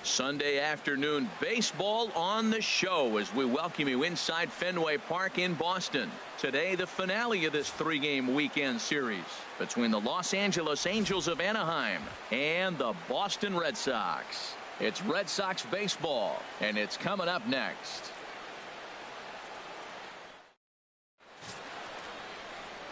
Sunday afternoon baseball on the show as we welcome you inside Fenway Park in Boston. Today, the finale of this three-game weekend series between the Los Angeles Angels of Anaheim and the Boston Red Sox. It's Red Sox baseball, and it's coming up next.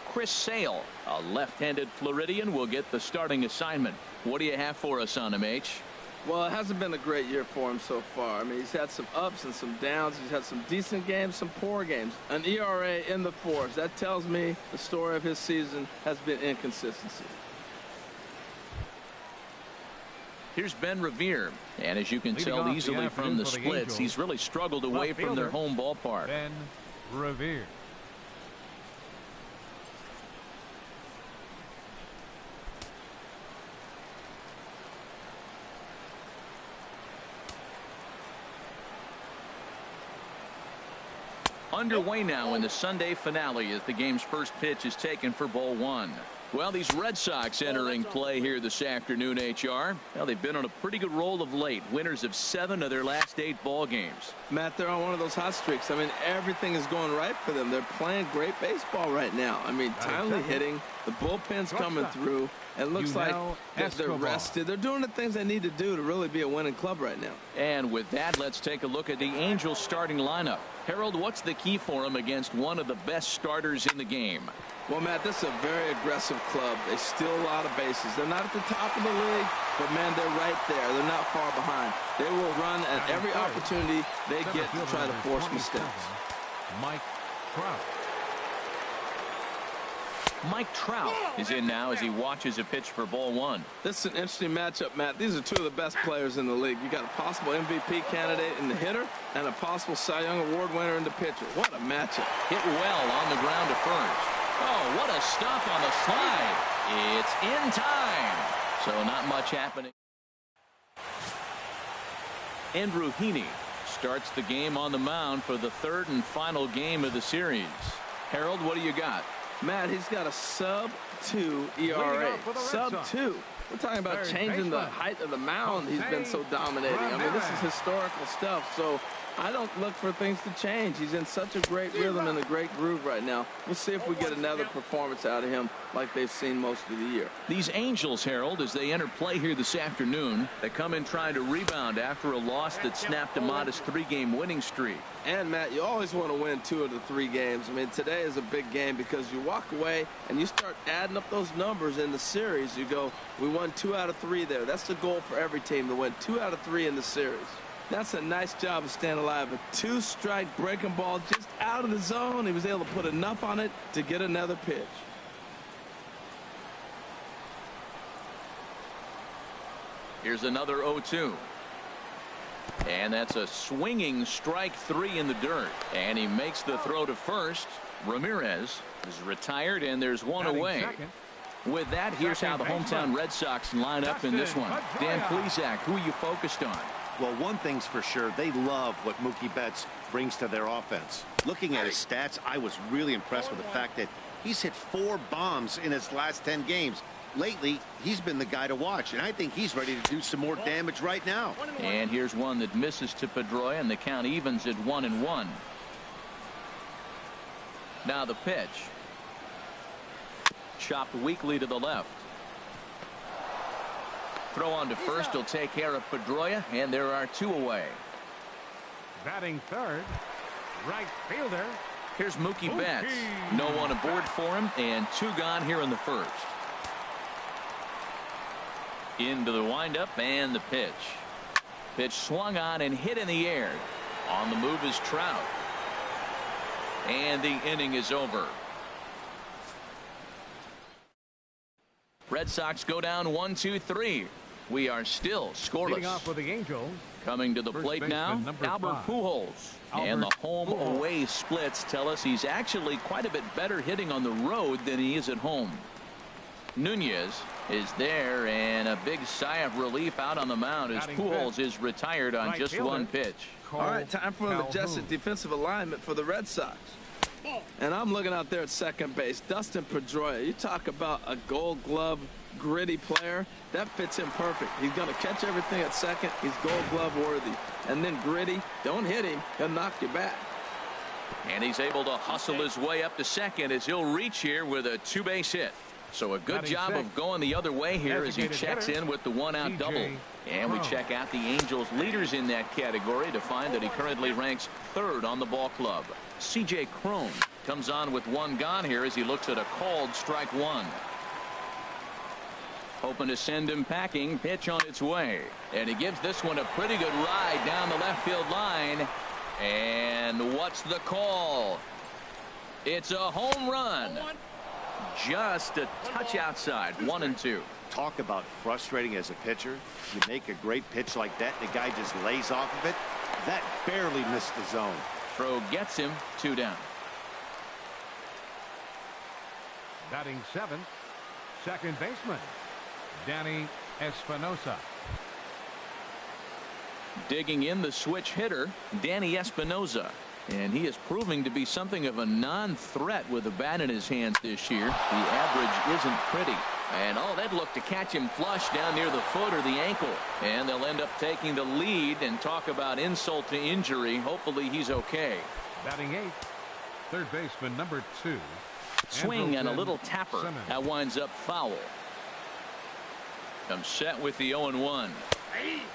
Chris Sale, a left-handed Floridian, will get the starting assignment. What do you have for us on him, H? Well, it hasn't been a great year for him so far. I mean, he's had some ups and some downs. He's had some decent games, some poor games. An ERA in the fours. That tells me the story of his season has been inconsistency. Here's Ben Revere, and as you can tell easily from the splits, he's really struggled away from their home ballpark. Ben Revere. Underway now in the Sunday finale as the game's first pitch is taken for ball one. Well, these Red Sox entering play here this afternoon, HR. Well, they've been on a pretty good roll of late. Winners of 7 of their last 8 ball games. Matt, they're on one of those hot streaks. I mean, everything is going right for them. They're playing great baseball right now. I mean, timely hitting. The bullpen's coming through. It looks like they're rested. They're doing the things they need to do to really be a winning club right now. And with that, let's take a look at the Angels starting lineup. Harold, what's the key for them against one of the best starters in the game? Well, Matt, this is a very aggressive club. They steal a lot of bases. They're not at the top of the league, but, man, they're right there. They're not far behind. They will run at every opportunity they get to try to force mistakes. Mike Trout is in now as he watches a pitch for ball one. This is an interesting matchup, Matt. These are two of the best players in the league. You got a possible MVP candidate in the hitter and a possible Cy Young Award winner in the pitcher. What a matchup. Hit well on the ground to first. Oh, what a stop on the slide. It's in time. So not much happening. Andrew Heaney starts the game on the mound for the third and final game of the series. Harold, what do you got? Matt, he's got a sub-2 ERA. Sub-2. We're talking about changing the height of the mound. He's been so dominating. I mean, this is historical stuff. So I don't look for things to change. He's in such a great rhythm and a great groove right now. We'll see if we get another performance out of him like they've seen most of the year. These Angels, Harold, as they enter play here this afternoon, they come in trying to rebound after a loss that snapped a modest 3-game winning streak. And, Matt, you always want to win 2 of the 3 games. I mean, today is a big game because you walk away and you start adding up those numbers in the series. You go, we won 2 out of 3 there. That's the goal for every team, to win 2 out of 3 in the series. That's a nice job of staying alive. A 2-strike breaking ball just out of the zone. He was able to put enough on it to get another pitch. Here's another 0-2. And that's a swinging strike 3 in the dirt. And he makes the throw to first. Ramirez is retired, and there's one away. With that, here's how the hometown Red Sox line up in this one. Dan Plesac, who are you focused on? Well, one thing's for sure, they love what Mookie Betts brings to their offense. Looking at his stats, I was really impressed with the fact that he's hit 4 bombs in his last 10 games. Lately, he's been the guy to watch, and I think he's ready to do some more damage right now. And here's one that misses to Pedroia, and the count evens at 1-1. Now the pitch. Chopped weakly to the left. Throw on to first will take care of Pedroia, and there are 2 away. Batting third, right fielder. Here's Mookie Betts. No one aboard for him, and 2 gone here in the first. Into the windup and the pitch. Pitch swung on and hit in the air. On the move is Trout. And the inning is over. Red Sox go down 1-2-3. We are still scoreless. Leading off for the Angels. Coming to the plate now, Albert Pujols. And the home-away splits tell us he's actually quite a bit better hitting on the road than he is at home. Nunez is there, and a big sigh of relief out on the mound as Pujols is retired on just 1 pitch. All right, time for an adjusted defensive alignment for the Red Sox. And I'm looking out there at second base. Dustin Pedroia, you talk about a Gold Glove gritty player. That fits him perfect. He's going to catch everything at second. He's Gold Glove worthy. And then gritty, don't hit him, he'll knock you back. And he's able to hustle his way up to second as he'll reach here with a two-base hit. So a good job of going the other way here as he checks in with the one-out double. And we check out the Angels leaders in that category to find that he currently ranks third on the ball club. C.J. Cron comes on with one gone here as he looks at a called strike one. Hoping to send him packing. Pitch on its way. And he gives this one a pretty good ride down the left field line. And what's the call? It's a home run. Just a touch outside. 1-2. Talk about frustrating as a pitcher. You make a great pitch like that, the guy just lays off of it. That barely missed the zone. Throw gets him. 2 down. Batting seventh, second baseman Danny Espinosa. Digging in the switch hitter, Danny Espinosa. And he is proving to be something of a non-threat with the bat in his hands this year. The average isn't pretty. And oh, that looked to catch him flush down near the foot or the ankle. And they'll end up taking the lead and talk about insult to injury. Hopefully he's okay. Batting eighth, third baseman number 2. Swing and a little tapper. That winds up foul. Comes set with the 0-1.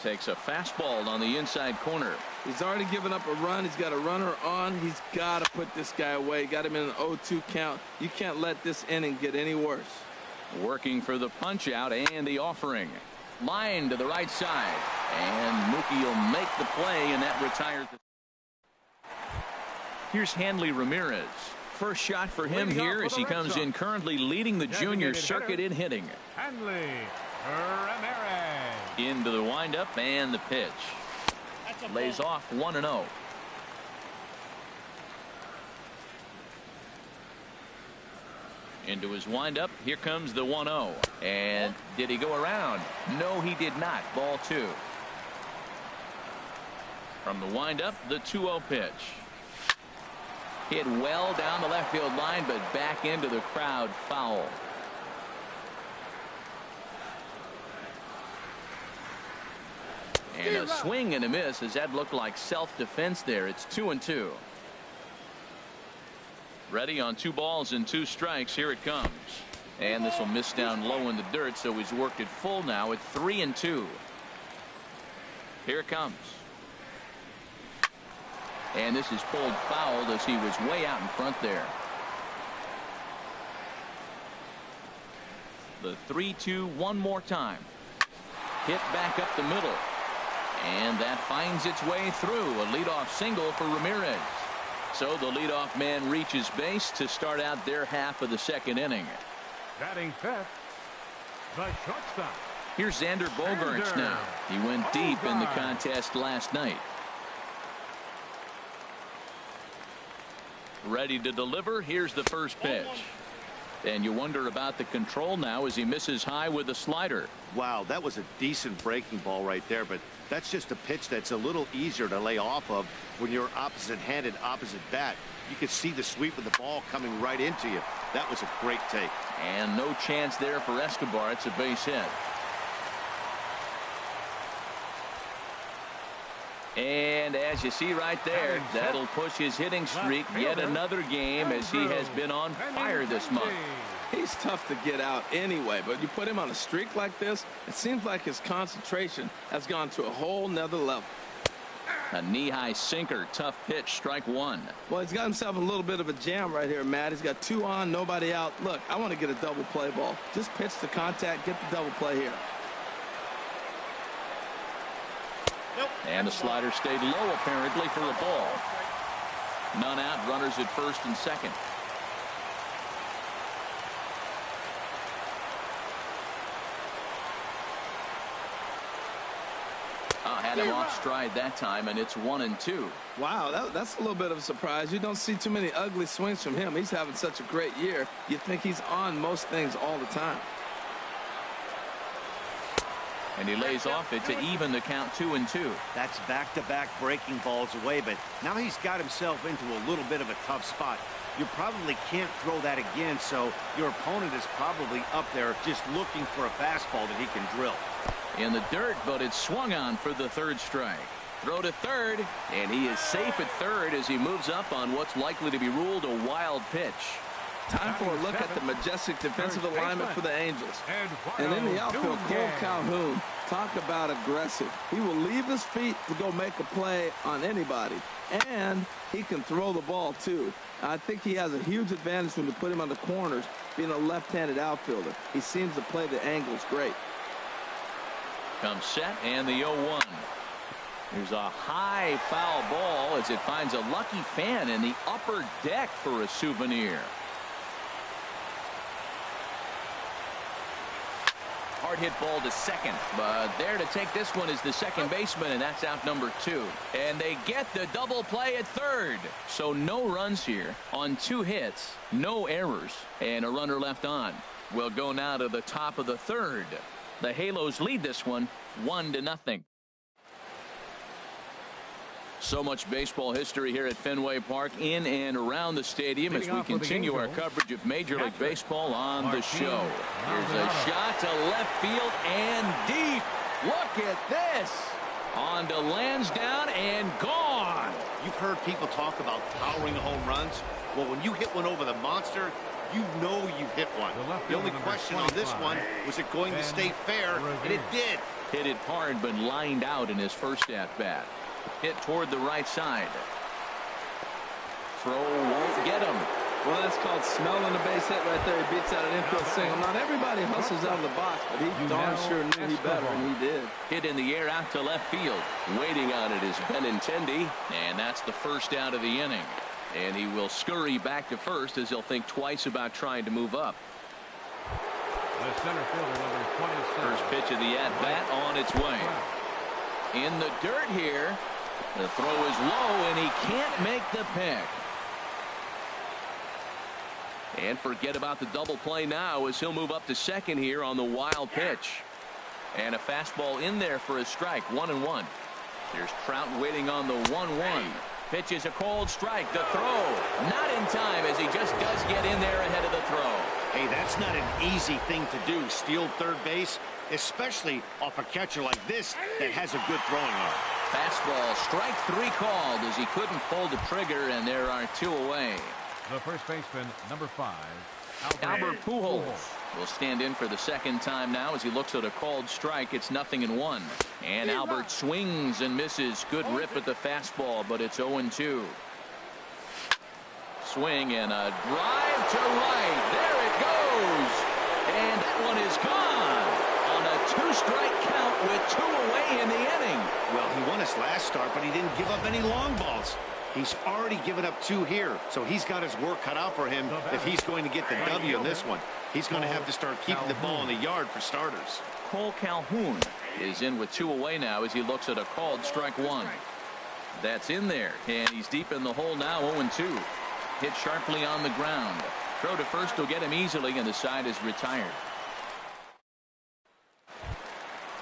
Takes a fastball on the inside corner. He's already given up a run. He's got a runner on. He's got to put this guy away. Got him in an 0-2 count. You can't let this inning get any worse. Working for the punch out and the offering. Line to the right side. And Mookie will make the play, and that retires. Here's Hanley Ramirez. First shot for him here as he comes in currently leading the junior circuit in hitting. Hanley Ramirez. Into the windup and the pitch. Lays off 1-0. Into his windup. Here comes the 1-0. And did he go around? No, he did not. Ball 2. From the windup, the 2-0 pitch. Hit well down the left field line, but back into the crowd. Foul. And a swing and a miss as that looked like self-defense there. It's 2-2. Ready on 2 balls and 2 strikes. Here it comes. And this will miss down low in the dirt, so he's worked it full now at 3-2. Here it comes. And this is pulled foul as he was way out in front there. The 3-2 one more time. Hit back up the middle. And that finds its way through. A leadoff single for Ramirez. So the leadoff man reaches base to start out their half of the second inning. Batting fifth, the shortstop. Here's Xander Bogaerts now. He went deep in the contest last night. Ready to deliver. Here's the first pitch. And you wonder about the control now as he misses high with a slider. Wow, that was a decent breaking ball right there, but that's just a pitch that's a little easier to lay off of when you're opposite-handed, opposite bat. You can see the sweep of the ball coming right into you. That was a great take. And no chance there for Escobar. It's a base hit. And as you see right there, that'll push his hitting streak yet another game as he has been on fire this month. He's tough to get out anyway, but you put him on a streak like this, it seems like his concentration has gone to a whole nother level. A knee-high sinker, tough pitch, strike 1. Well, he's got himself a little bit of a jam right here, Matt. He's got 2 on, nobody out. Look, I want to get a double play ball. Just pitch the contact, get the double play here. And the slider stayed low apparently for a ball. None out, runners at first and second. Had him off stride that time, and it's 1-2. Wow, that's a little bit of a surprise. You don't see too many ugly swings from him. He's having such a great year. You think he's on most things all the time. And he lays off it to even the count 2-2. That's back-to-back breaking balls away, but now he's got himself into a little bit of a tough spot. you probably can't throw that again, so your opponent is probably up there just looking for a fastball that he can drill. In the dirt, but it's swung on for the third strike. Throw to third, and he is safe at third as he moves up on what's likely to be ruled a wild pitch. Time for a look at the majestic defensive alignment for the Angels. And in the outfield, Cole Calhoun, talk about aggressive. He will leave his feet to go make a play on anybody. And he can throw the ball, too. I think he has a huge advantage when you put him on the corners, being a left-handed outfielder. He seems to play the angles great. Comes set, and the 0-1. There's a high foul ball as it finds a lucky fan in the upper deck for a souvenir. Hard hit ball to second, but there to take this one is the second baseman, and that's out number 2. And they get the double play at third. So no runs here on 2 hits, no errors, and a runner left on. We'll go now to the top of the third. The Halos lead this one 1-0. So much baseball history here at Fenway Park in and around the stadium as we continue our coverage of Major League Baseball on the show. Here's a shot to left field and deep. Look at this. On to Lansdowne and gone. You've heard people talk about towering home runs. Well, when you hit one over the monster, you know you've hit one. The only question on this one, was it going to stay fair? And it did. Hit it hard, but lined out in his first at-bat. Hit toward the right side. Throw won't get him. Well, that's called smelling a base hit right there. He beats out an infield single. Not everybody hustles out of the box, but he darn sure knew he better, and he did. Hit in the air out to left field. Waiting on it is Benintendi, and that's the first out of the inning. And he will scurry back to first as he'll think twice about trying to move up. The center fielder, number 27. First pitch of the at-bat on its way. In the dirt here. The throw is low, and he can't make the pick. And forget about the double play now as he'll move up to second here on the wild pitch. And a fastball in there for a strike. 1-1. Here's Trout waiting on the 1-1. Pitch is a cold strike. The throw not in time as he just does get in there ahead of the throw. Hey, that's not an easy thing to do. Steal third base, especially off a catcher like this that has a good throwing arm. Fastball, strike 3 called as he couldn't pull the trigger, and there are 2 away. The first baseman, number 5, Albert Pujols will stand in for the second time now as he looks at a called strike. It's 0-1. And Albert swings and misses. Good rip at the fastball, but it's 0-2. Swing and a drive to right. There it goes. And that one is gone on a 2-strike count with 2 away in the inning. Well, he won his last start, but he didn't give up any long balls. He's already given up 2 here, so he's got his work cut out for him if he's going to get the W in this one. He's going to have to start keeping the ball in the yard for starters. Cole Calhoun is in with 2 away now as he looks at a called strike 1. That's in there, and he's deep in the hole now, 0-2. Hit sharply on the ground. Throw to first will get him easily, and the side is retired.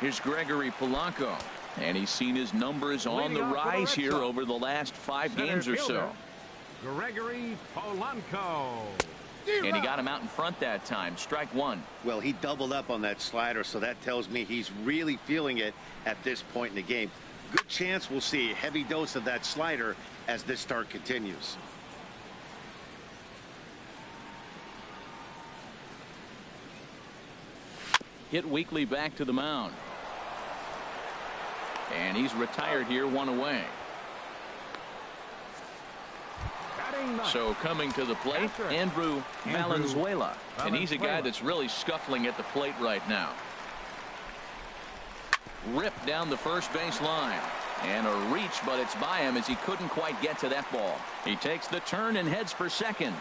Here's Gregory Polanco, and he's seen his numbers on the rise here over the last 5 games or so. Gregory Polanco. And he got him out in front that time. Strike 1. Well, he doubled up on that slider, so that tells me he's really feeling it at this point in the game. Good chance we'll see a heavy dose of that slider as this start continues. Hit weakly back to the mound. And he's retired here, 1 away. So coming to the plate, Andrew Valenzuela. And he's a guy that's really scuffling at the plate right now. Ripped down the first base line. And a reach, but it's by him as he couldn't quite get to that ball. He takes the turn and heads for second.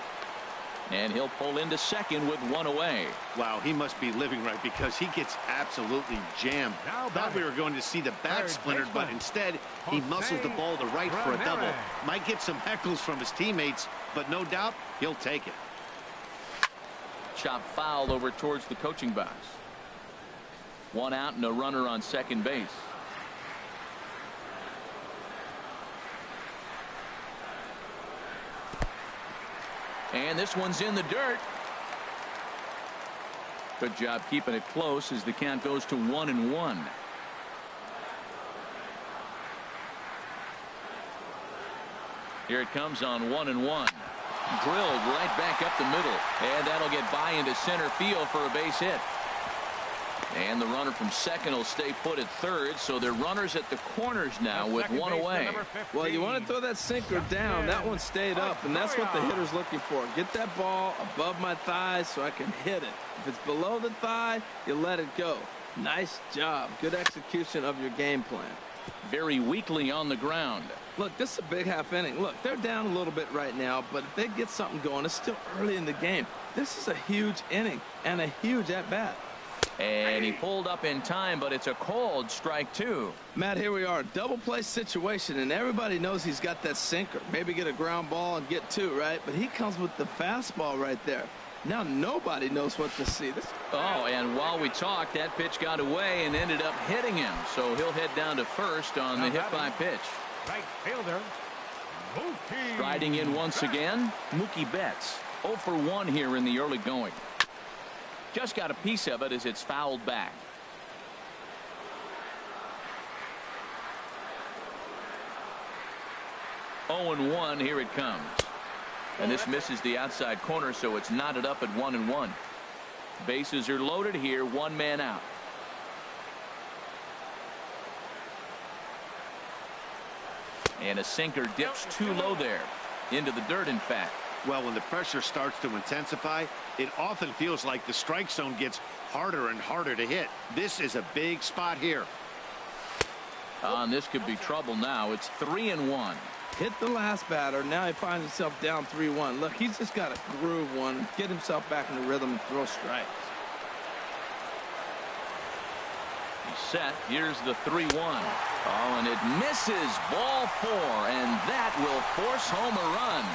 And he'll pull into second with 1 away. Wow, he must be living right because he gets absolutely jammed. Thought we were going to see the bat splintered, but instead he muscles the ball to right for a double. Might get some heckles from his teammates, but no doubt he'll take it. Chop foul over towards the coaching box. 1 out and a runner on second base. And this one's in the dirt. Good job keeping it close as the count goes to 1-1. Here it comes on 1-1. Drilled right back up the middle. And that'll get by into center field for a base hit. And the runner from second will stay put at third, so they're runners at the corners now with one away. Well, you want to throw that sinker down. That one stayed up, and that's what the hitter's looking for. Get that ball above my thighs so I can hit it. If it's below the thigh, you let it go. Nice job. Good execution of your game plan. Very weakly on the ground. Look, this is a big half inning. Look, they're down a little bit right now, but if they get something going, it's still early in the game. This is a huge inning and a huge at-bat. And he pulled up in time, but it's a called strike two. Matt, here we are, double play situation, and everybody knows he's got that sinker. Maybe get a ground ball and get two, right? But he comes with the fastball right there. Now nobody knows what to see. Oh, and while we talked, that pitch got away and ended up hitting him. So he'll head down to first on the hit by pitch. Right fielder, Mookie. Striding in once again, Mookie Betts. 0 for 1 here in the early going. Just got a piece of it as it's fouled back. Oh and 1, here it comes. And this misses the outside corner, so it's knotted up at 1-1. Bases are loaded here, one man out. And a sinker dips too low there. Into the dirt, in fact. Well, when the pressure starts to intensify, it often feels like the strike zone gets harder and harder to hit. This is a big spot here. And this could be trouble now. It's 3-1. Hit the last batter. Now he finds himself down 3-1. Look, he's just got to groove one, get himself back in the rhythm and throw strikes. He's set. Here's the 3-1. Oh, and it misses. Ball 4, and that will force home a run.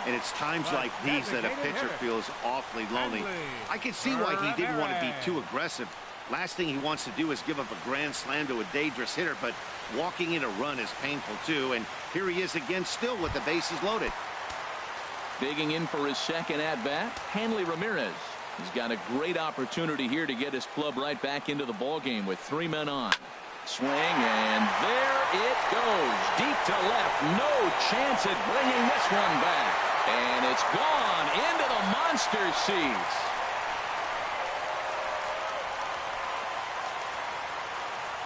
And it's times like these that a pitcher feels awfully lonely. I can see why he didn't want to be too aggressive. Last thing he wants to do is give up a grand slam to a dangerous hitter, but walking in a run is painful too. And here he is again, still with the bases loaded. Digging in for his second at-bat, Hanley Ramirez. He's got a great opportunity here to get his club right back into the ballgame with 3 men on. Swing, and there it goes. Deep to left. No chance at bringing this one back. And it's gone into the monster seats.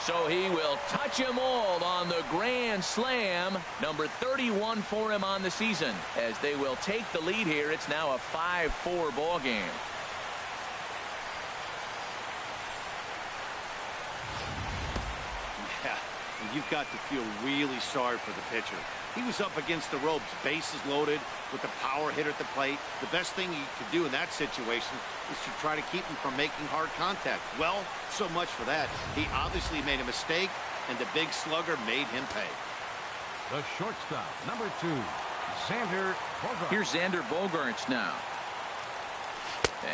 So he will touch them all on the grand slam. Number 31 for him on the season. As they will take the lead here, it's now a 5-4 ball game. Yeah, and you've got to feel really sorry for the pitcher. He was up against the ropes, bases loaded, with the power hitter at the plate. The best thing he could do in that situation is to try to keep him from making hard contact. Well, so much for that. He obviously made a mistake, and the big slugger made him pay. The shortstop, number 2, Xander Bogaerts. Here's Xander Bogaerts now.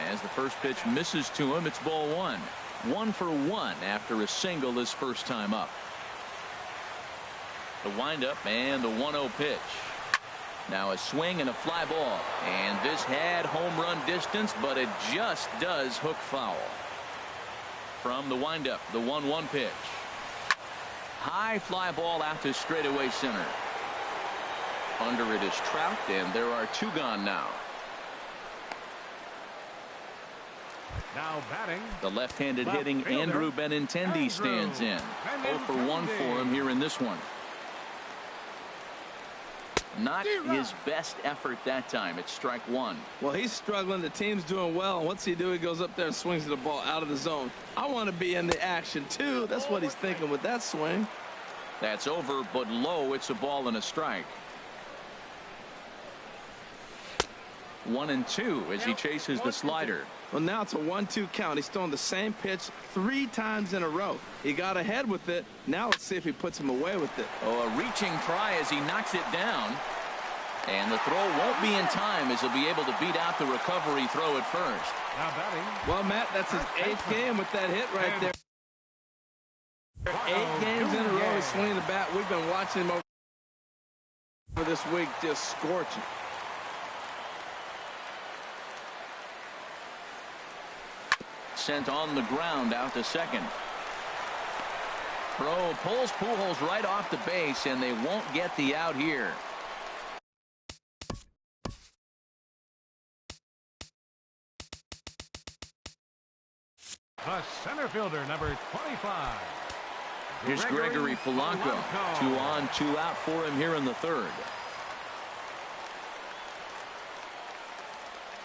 As the first pitch misses to him, it's ball 1. 1 for 1 after a single his first time up. The windup and the 1-0 pitch. Now a swing and a fly ball. And this had home run distance, but it just does hook foul. From the windup, the 1-1 pitch. High fly ball out to straightaway center. Under it is Trout, and there are 2 gone now. Now batting. The left-handed hitting Andrew Benintendi stands in. 0 for 1 for him here in this one. Not his best effort that time. It's strike 1. Well, he's struggling. The team's doing well. And what's he do? He goes up there and swings the ball out of the zone. I want to be in the action, too. That's what he's thinking with that swing. That's over, but low. It's a ball and a strike. 1-2 as he chases the slider. Well, now it's a 1-2 count. He's throwing the same pitch 3 times in a row. He got ahead with it. Now let's see if he puts him away with it. Oh, a reaching try as he knocks it down. And the throw won't be in time as he'll be able to beat out the recovery throw at first. Now batting. Well, Matt, that's his 8th game with that hit right there. 8 games in a row he's swinging the bat. We've been watching him over this week, just scorching. sent on the ground out to second. Throw pulls Pujols right off the base, and they won't get the out here. The center fielder, number 25. Here's Gregory Polanco. 2 on, 2 out for him here in the third.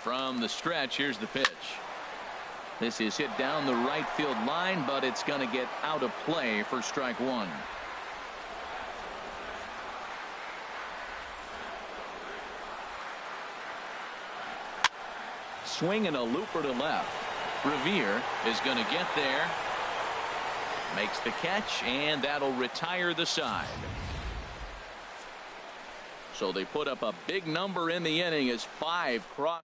From the stretch, here's the pitch. This is hit down the right field line, but it's going to get out of play for strike one. Swing and a looper to left. Revere is going to get there. Makes the catch, and that'll retire the side. So they put up a big number in the inning as 5 cross.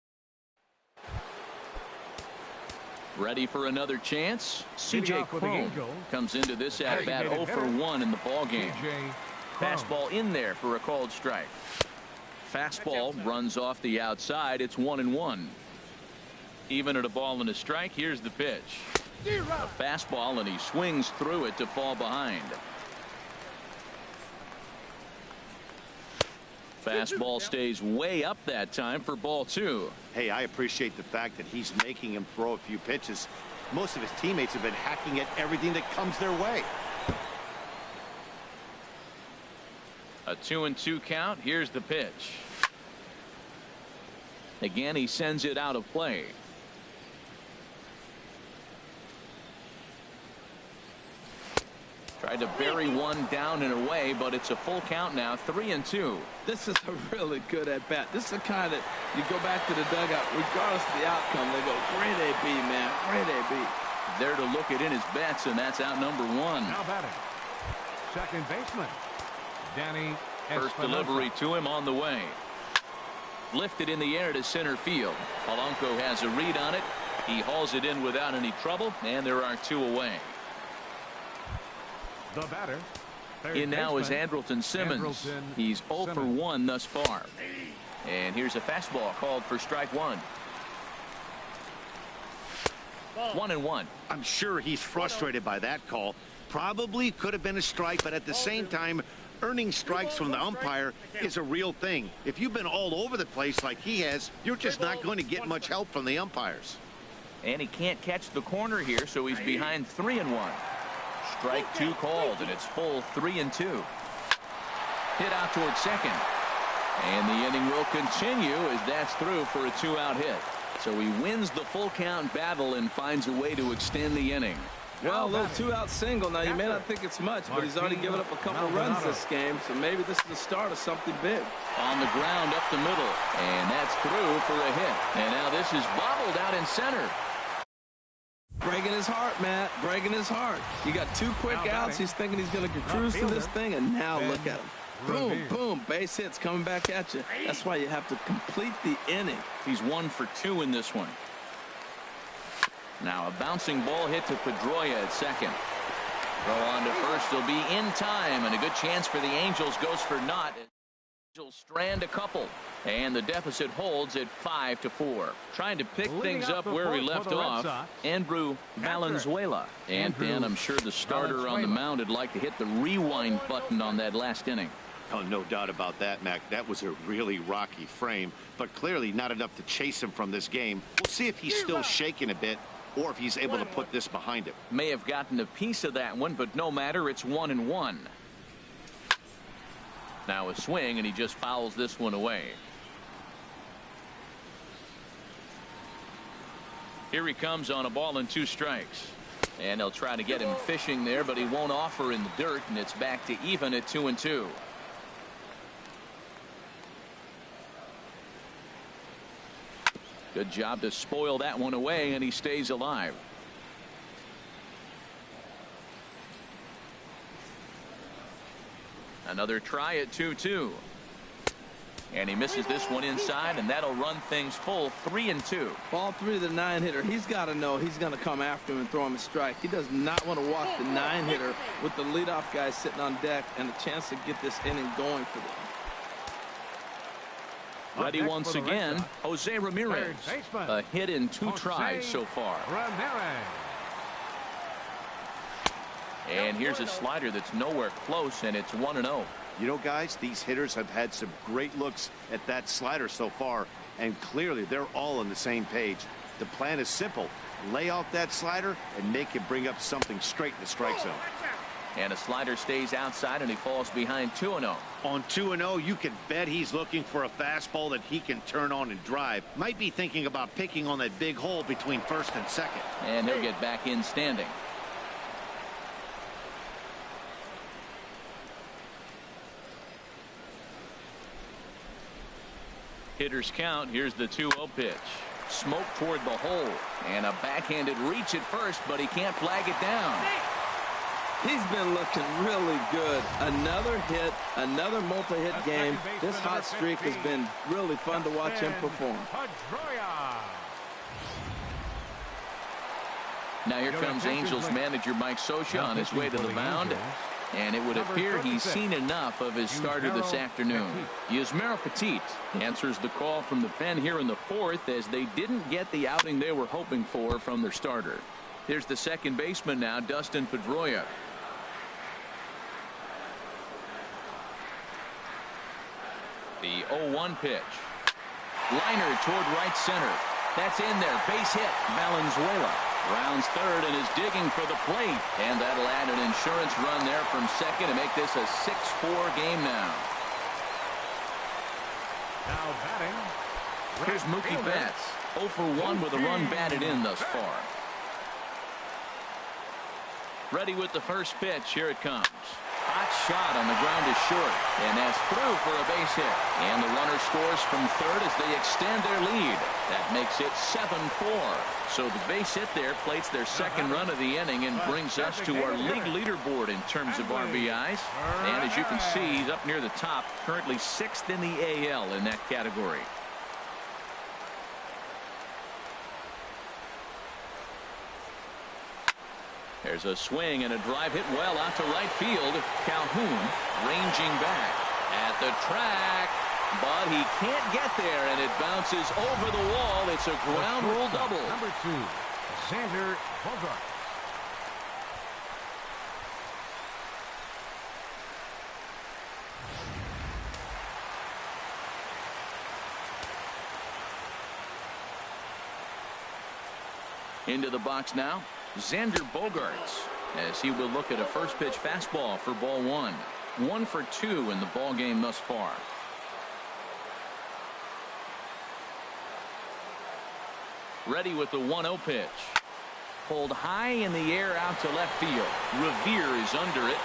Ready for another chance. C.J. Cron comes into this at bat 0 for 1 in the ball game. Fastball in there for a called strike. Fastball runs off the outside. It's 1-1. Even at a ball and a strike. Here's the pitch. A fastball, and he swings through it to fall behind. Fastball stays way up that time for ball 2. Hey, I appreciate the fact that he's making him throw a few pitches. Most of his teammates have been hacking at everything that comes their way. A 2-2 count. Here's the pitch. Again, he sends it out of play. Tried to bury one down and away, but it's a full count now. 3-2. This is a really good at bat. This is the kind that you go back to the dugout, regardless of the outcome. They go, great AB, man, great AB. There to look it in his bets, and that's out number 1. Now batting, second baseman, Danny First delivery to him on the way. Lifted in the air to center field. Polanco has a read on it. He hauls it in without any trouble, and there are 2 away. The batter. In now is Andrelton Simmons. He's 0 for 1 thus far. And here's a fastball called for strike 1. 1-1. I'm sure he's frustrated by that call. Probably could have been a strike, but at the same time, earning strikes from the umpire is a real thing. If you've been all over the place like he has, you're just not going to get much help from the umpires. And he can't catch the corner here, so he's behind 3-1. Strike 2 called, and it's full 3-2. Hit out towards second. And the inning will continue as that's through for a 2-out hit. So he wins the full count battle and finds a way to extend the inning. Well, a little 2-out single. Now, you may not think it's much, but he's already given up a couple of runs this game, so maybe this is the start of something big. On the ground up the middle, and that's through for a hit. And now this is bobbled out in center. Breaking his heart, Matt. Breaking his heart. You got 2 quick outs. He's thinking he's going to cruise to this thing, and now look at him. Boom, boom. Base hits coming back at you. That's why you have to complete the inning. He's 1 for 2 in this one. Now a bouncing ball hit to Pedroia at second. Throw on to first. He'll be in time, and a good chance for the Angels goes for naught. Angels strand a couple, and the deficit holds at 5-4. Trying to pick things up where we left off, Andrew Valenzuela. And Dan, I'm sure the starter on the mound would like to hit the rewind button on that last inning. Oh, no doubt about that, Mac. That was a really rocky frame, but clearly not enough to chase him from this game. We'll see if he's still shaking a bit or if he's able to put this behind him. May have gotten a piece of that one, but no matter. It's 1-1. Now a swing, and he just fouls this one away. Here he comes on a ball and 2 strikes. And they'll try to get him fishing there, but he won't offer in the dirt, and it's back to even at 2-2. Good job to spoil that one away, and he stays alive. Another try at 2-2. And he misses this one inside, and that'll run things full 3-2. Ball 3 to the 9-hitter. He's got to know he's going to come after him and throw him a strike. He does not want to walk the 9-hitter with the leadoff guy sitting on deck and a chance to get this inning going for them. Ready once again, Jose Ramirez. A hit in 2 tries so far. And here's a slider that's nowhere close, and it's 1-0. You know, guys, these hitters have had some great looks at that slider so far, and clearly they're all on the same page. The plan is simple. Lay off that slider and make him bring up something straight in the strike zone. And a slider stays outside, and he falls behind 2-0. On 2-0, you can bet he's looking for a fastball that he can turn on and drive. Might be thinking about picking on that big hole between first and second. And he'll get back in standing. Hitters count. Here's the 2-0 pitch. Smoke toward the hole, and a backhanded reach at first, but he can't flag it down. He's been looking really good. Another hit, another multi-hit game. This hot streak has been really fun to watch him perform. Now here comes Angels manager Mike Scioscia on his way to the mound. And it would appear he's seen enough of his starter this afternoon. Yusmeiro Petit answers the call from the pen here in the 4th, as they didn't get the outing they were hoping for from their starter. Here's the second baseman now, Dustin Pedroia. The 0-1 pitch. Liner toward right center. That's in there. Base hit. Valenzuela rounds third and is digging for the plate. And that'll add an insurance run there from second to make this a 6-4 game now. Now batting. Here's Mookie Betts. 0 for 1 with a run batted in thus far. Ready with the first pitch. Here it comes. Hot shot on the ground is short, and that's through for a base hit. And the runner scores from third as they extend their lead. That makes it 7-4. So the base hit there plates their second run of the inning and brings us to our league leaderboard in terms of RBIs. And as you can see, he's up near the top, currently 6th in the AL in that category. There's a swing and a drive hit well out to right field. Calhoun ranging back at the track, but he can't get there, and it bounces over the wall. It's a ground rule double. Number 2, Xander Bogart. Into the box now, Xander Bogaerts, as he will look at a first pitch fastball for ball 1. 1 for 2 in the ball game thus far. Ready with the 1-0 pitch. Pulled high in the air out to left field. Revere is under it.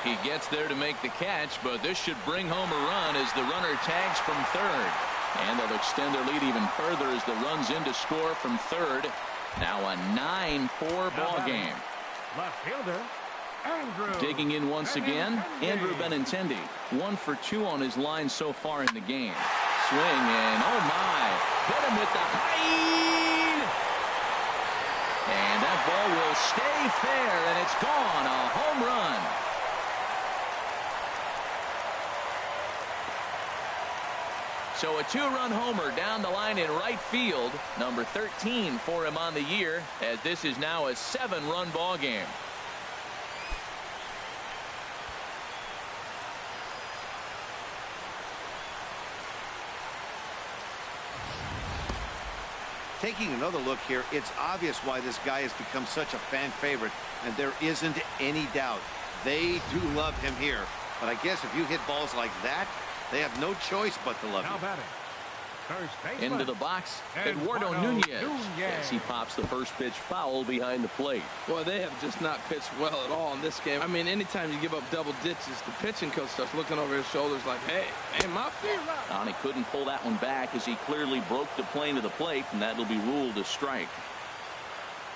He gets there to make the catch, but this should bring home a run as the runner tags from third. And they'll extend their lead even further as the runs in to score from third. Now a 9-4 ball game. Left fielder, Andrew. Digging in once again, Andrew Benintendi. 1 for 2 on his line so far in the game. Swing and oh my, hit him with the height. And that ball will stay fair, and it's gone. A home run. So a 2-run homer down the line in right field, number 13 for him on the year, as this is now a 7-run ball game. Taking another look here, it's obvious why this guy has become such a fan favorite, and there isn't any doubt. They do love him here. But I guess if you hit balls like that, they have no choice but to love Now you. batting. First baseman. Into the box, Eduardo Nunez, as he pops the first pitch foul behind the plate. Boy, they have just not pitched well at all in this game. I mean, anytime you give up double ditches, the pitching coach starts looking over his shoulders like, hey, ain't my field. And he couldn't pull that one back as he clearly broke the plane of the plate, and that'll be ruled a strike.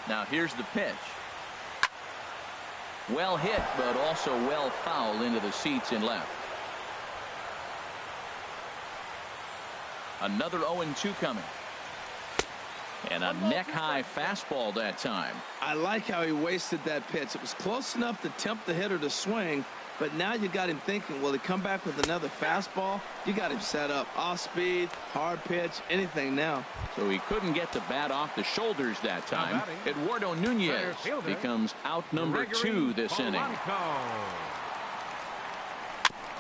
Now here's the pitch. Well hit, but also well fouled into the seats in left. Another 0-2 coming. And a neck-high fastball that time. I like how he wasted that pitch. It was close enough to tempt the hitter to swing, but now you got him thinking, will he come back with another fastball? You got him set up. Off speed, hard pitch, anything now. So he couldn't get the bat off the shoulders that time. Eduardo Nunez becomes out number 2 this inning.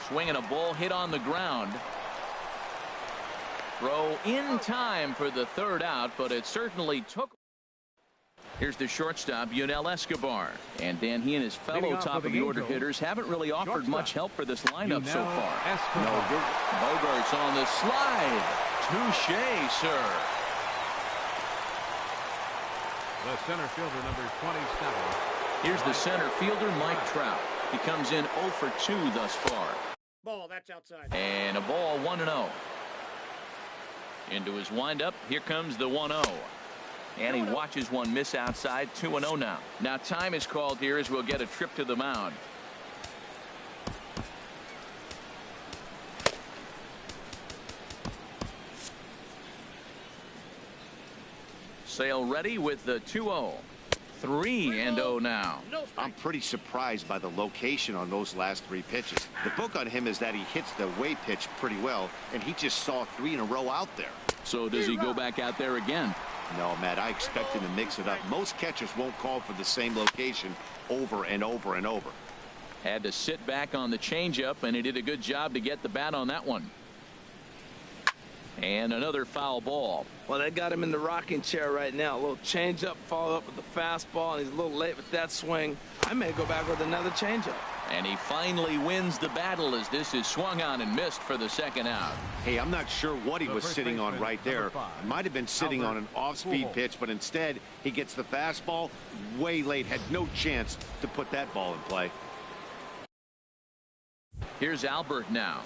Swinging a ball hit on the ground. Throw in time for the 3rd out, but it certainly took. Here's the shortstop, Yunel Escobar. And Dan, he and his fellow top-of-the-order hitters haven't really offered much help for this lineup so far. No good. Bogart's on the slide. Touche, sir. The center fielder, number 27. Here's the center fielder, Mike Trout. He comes in 0 for 2 thus far. Ball, that's outside. And a ball, 1-0. Into his windup, here comes the 1-0. And he watches one miss outside. 2-0 now. Now time is called here as we'll get a trip to the mound. Sale ready with the 2-0. 3-0 now. I'm pretty surprised by the location on those last 3 pitches. The book on him is that he hits the way pitch pretty well, and he just saw 3 in a row out there. So does he go back out there again? No, Matt, I expect him to mix it up. Most catchers won't call for the same location over and over and over. Had to sit back on the changeup, and he did a good job to get the bat on that one. And another foul ball. Well, they got him in the rocking chair right now. A little changeup, follow up with the fastball, and he's a little late with that swing. I may go back with another changeup. And he finally wins the battle as this is swung on and missed for the 2nd out. Hey, I'm not sure what he was sitting on right there. He might have been sitting on an off-speed pitch, but instead he gets the fastball way late. Had no chance to put that ball in play. Here's Albert now.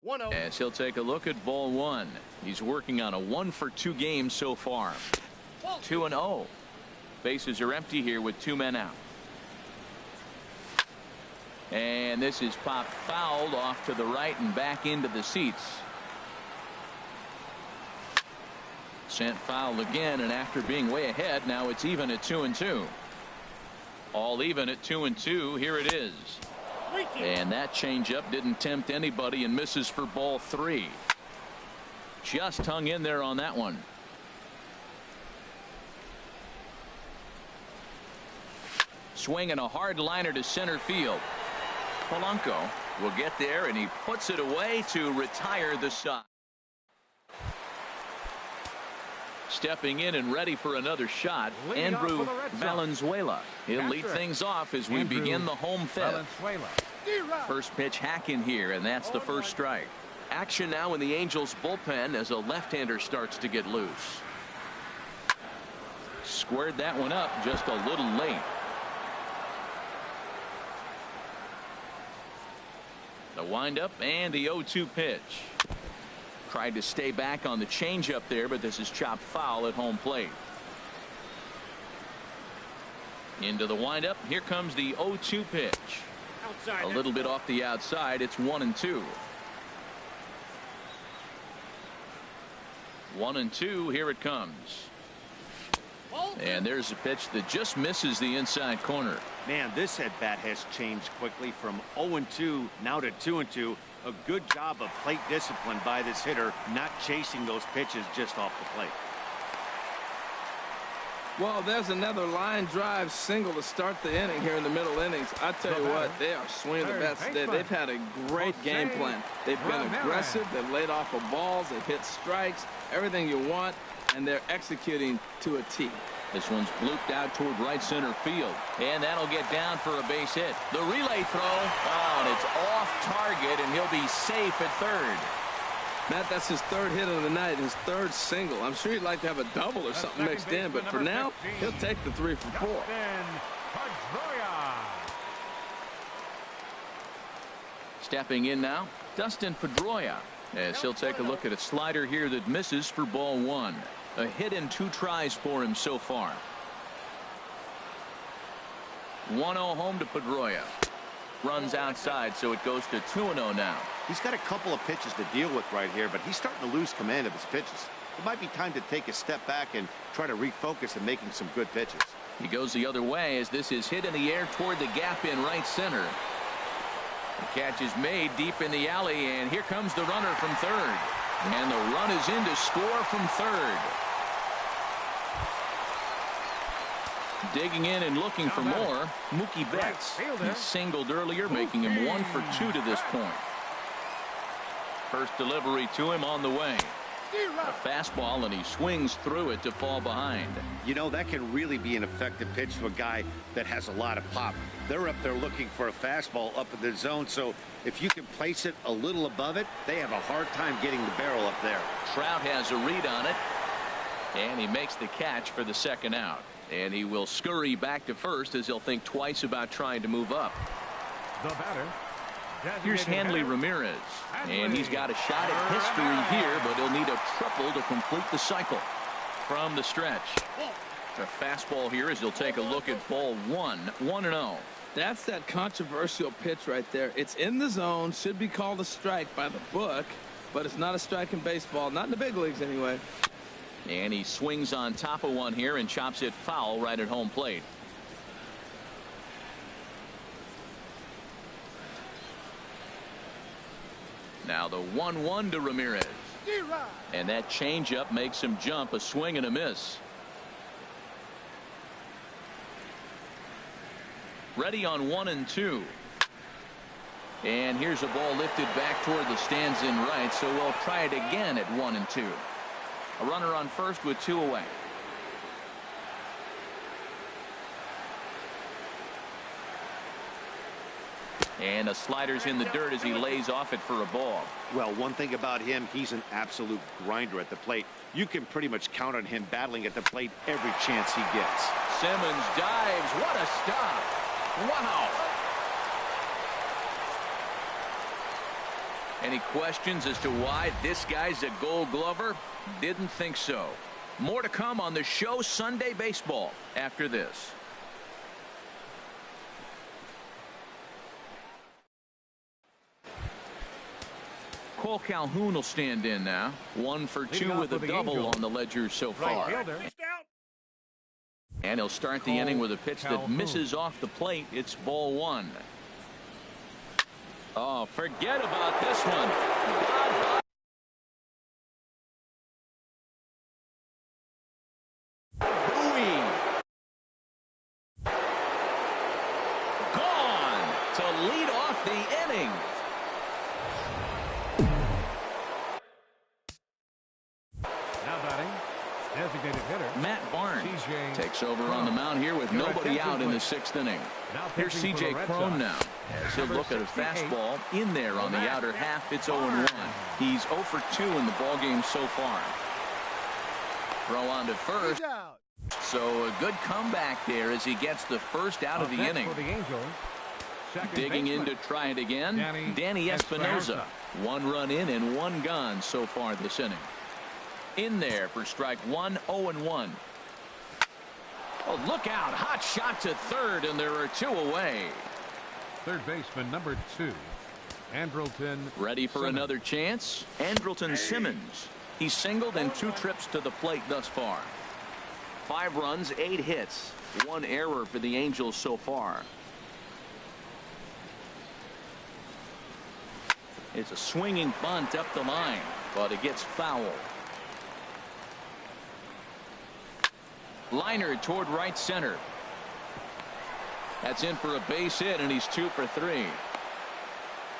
1-0. As he'll take a look at ball 1. He's working on a 1 for 2 game so far. 2-0. Bases are empty here with 2 men out. And this is popped fouled off to the right and back into the seats. Sent foul again, and after being way ahead, now it's even at 2-2. All even at 2-2. Here it is. And that changeup didn't tempt anybody and misses for ball 3. Just hung in there on that one. Swinging a hard liner to center field. Polanco will get there, and he puts it away to retire the side. Stepping in and ready for another shot, Andrew Valenzuela. He'll lead things off as we begin the home 5th. First pitch hack in here, and that's the first strike. Action now in the Angels bullpen as a left-hander starts to get loose. Squared that one up just a little late. The windup and the 0-2 pitch. Tried to stay back on the changeup there, but this is chopped foul at home plate. Into the windup. Here comes the 0-2 pitch. A little bit off the outside. It's 1-2. 1-2. Here it comes. And there's a pitch that just misses the inside corner. Man, this at bat has changed quickly from 0-2 now to 2-2. A good job of plate discipline by this hitter, not chasing those pitches just off the plate. Well, there's another line drive single to start the inning here in the middle innings. I tell you what, they are swinging the bats today. They've had a great game plan. They've been aggressive. They've laid off of balls. They've hit strikes, everything you want, and they're executing to a T. This one's blooped out toward right center field, and that'll get down for a base hit. The relay throw, and it's off target, and he'll be safe at 3rd. Matt, that's his 3rd hit of the night, his 3rd single. I'm sure he'd like to have a double or something mixed in, but for now, he'll take the 3 for 4. Stepping in now, Dustin Pedroia, as he'll take a look at a slider here that misses for ball 1. A hit in 2 tries for him so far. 1-0 home to Pedroia. Runs outside, so it goes to 2-0 now. He's got a couple of pitches to deal with right here, but he's starting to lose command of his pitches. it might be time to take a step back and try to refocus on making some good pitches. He goes the other way as this is hit in the air toward the gap in right center. The catch is made deep in the alley, and here comes the runner from third. And the run is in to score from third. Digging in and looking for more, Mookie Betts. He singled earlier, making him 1 for 2 to this point. First delivery to him on the way. A fastball, and he swings through it to fall behind. You know, that can really be an effective pitch to a guy that has a lot of pop. They're up there looking for a fastball up in the zone, so if you can place it a little above it, they have a hard time getting the barrel up there. Trout has a read on it, and he makes the catch for the second out. And he will scurry back to first as he'll think twice about trying to move up. The batter. Here's Hanley Ramirez, and he's got a shot at history here, but he'll need a triple to complete the cycle. From the stretch, the fastball here as he'll take a look at ball 1, 1-0. That's that controversial pitch right there. It's in the zone, should be called a strike by the book, but it's not a strike in baseball, not in the big leagues anyway. And he swings on top of one here and chops it foul right at home plate. Now the 1-1 to Ramirez. And that changeup makes him jump, a swing and a miss. Ready on 1 and 2. And here's a ball lifted back toward the stands in right, so we'll try it again at 1 and 2. A runner on first with 2 away. And the slider's in the dirt as he lays off it for a ball. Well, one thing about him, he's an absolute grinder at the plate. You can pretty much count on him battling at the plate every chance he gets. Simmons dives. What a stop. Wow. Any questions as to why this guy's a Gold Glover? Didn't think so. More to come on the show Sunday Baseball after this. Cole Calhoun will stand in now. 1 for 2 with a double on the ledger so far. And he'll start the inning with a pitch that misses off the plate. It's ball 1. Oh, forget about this one. Bowie. Gone to lead off the inning. Designated hitter Matt Barnes takes over on the mound here with nobody out in the 6th inning. Here's C.J. Cron now as he'll look at a fastball in there on the outer half. It's 0-1. He's 0 for 2 in the ballgame so far. Throw on to first. So a good comeback there as he gets the first out of the inning. Digging in to try it again, Danny Espinosa. 1 run in and 1 gone so far this inning. In there for strike 1, 0-1. Oh, look out. Hot shot to third, and there are 2 away. Third baseman number 2, Andrelton. Ready for Simmons. Another chance. Andrelton Simmons. He's singled in 2 trips to the plate thus far. 5 runs, 8 hits. 1 error for the Angels so far. It's a swinging bunt up the line, but it gets foul. Liner toward right center. That's in for a base hit, and he's 2 for 3.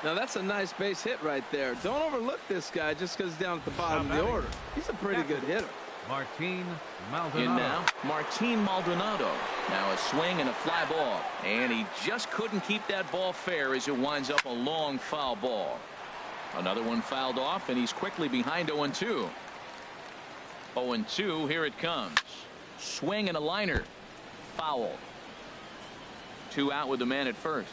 Now that's a nice base hit right there. Don't overlook this guy just because he's down at the bottom of the order. He's a pretty good hitter. Martin Maldonado. In now, Martin Maldonado. Now a swing and a fly ball. And he just couldn't keep that ball fair as it winds up a long foul ball. Another one fouled off, and he's quickly behind 0-2. 0-2, here it comes. Swing and a liner. Foul. 2 out with the man at first.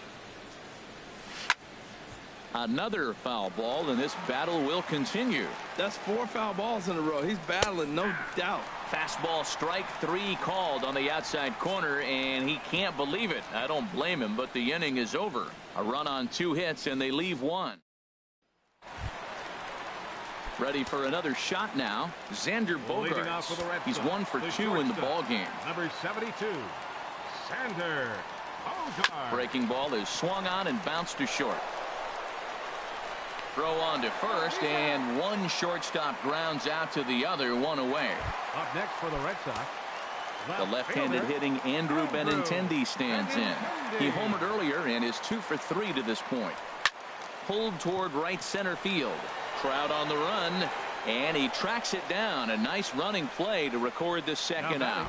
Another foul ball, and this battle will continue. That's 4 foul balls in a row. He's battling, no doubt. Fastball strike 3 called on the outside corner, and he can't believe it. I don't blame him, but the inning is over. A run on 2 hits, and they leave 1. Ready for another shot now. Xander Bogaerts. He's 1 for 2 in the ball game. Number 72, Xander Bogaerts. Breaking ball is swung on and bounced to short. Throw on to first, and one shortstop grounds out to the other, one away. Up next for the Red Sox, the left-handed hitting Andrew Benintendi stands in. He homered earlier and is 2 for 3 to this point. Pulled toward right center field. Trout on the run, and he tracks it down. A nice running play to record the second out.